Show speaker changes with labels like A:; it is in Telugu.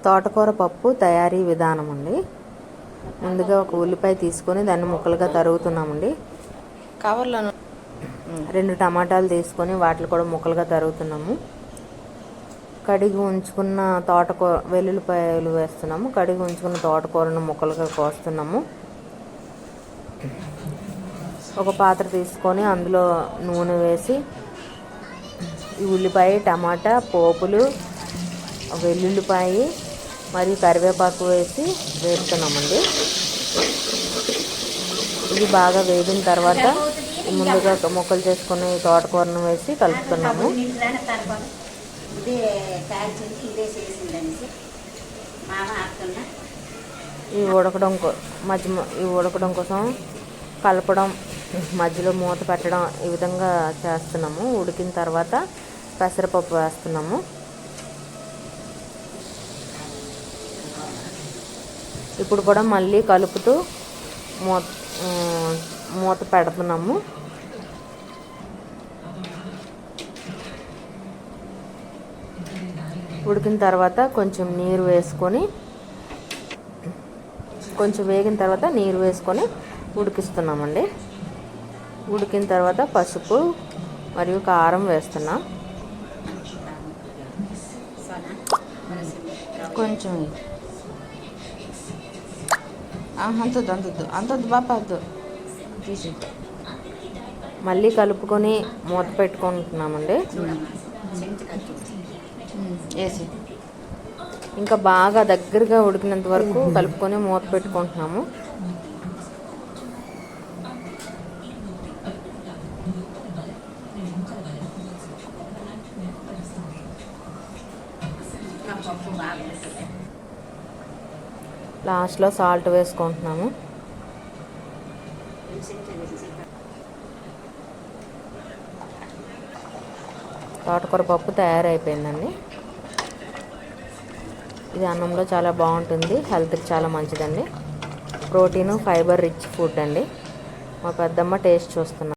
A: తోటకూర పప్పు తయారీ విధానం అండి. ముందుగా ఒక ఉల్లిపాయ తీసుకొని దాన్ని ముక్కలుగా తరుగుతున్నామండి.
B: కవర్లను
A: 2 టమాటాలు తీసుకొని వాటిని కూడా ముక్కలుగా తరుగుతున్నాము. కడిగి ఉంచుకున్న తోటకూర వెల్లుల్లిపాయలు వేస్తున్నాము. కడిగి ఉంచుకున్న తోటకూరను ముక్కలుగా కోస్తున్నాము. ఒక పాత్ర తీసుకొని అందులో నూనె వేసి ఈ ఉల్లిపాయ, టమాటా, పోపులు, వెల్లుల్లిపాయ మరియు కరివేపాకు వేసి వేస్తున్నామండి. ఇది బాగా వేగిన తర్వాత ముందుగా ముక్కలు చేసుకుని తోటకూరను వేసి కలుపుతున్నాము. ఇవి ఉడకడం కోసం కలపడం, మధ్యలో మూత పెట్టడం ఈ విధంగా చేస్తున్నాము. ఉడికిన తర్వాత పెసరపప్పు వేస్తున్నాము. ఇప్పుడు కూడా మళ్ళీ కలుపుతూ మూత పెడుతున్నాము. ఉడికిన తర్వాత కొంచెం నీరు వేసుకొని కొంచెం వేగిన తర్వాత నీరు వేసుకొని ఉడికిస్తున్నామండి. ఉడికిన తర్వాత పసుపు మరియు కారం వేస్తున్నాం.
B: కొంచెం అంతద్దు బాపా తీసి
A: మళ్ళీ కలుపుకొని మూత పెట్టుకుంటున్నామండి.
B: వేసి
A: ఇంకా బాగా దగ్గరగా ఉడికినంత వరకు కలుపుకొని మూత పెట్టుకుంటున్నాము. లాస్ట్లో సాల్ట్ వేసుకుంటున్నాము. తోటకూర పప్పు తయారైపోయిందండి. ఇది అన్నంలో చాలా బాగుంటుంది, హెల్త్కి చాలా మంచిదండి. ప్రోటీను, ఫైబర్ రిచ్ ఫుడ్ అండి. మా పెద్దమ్మ టేస్ట్ చూస్తున్నాం.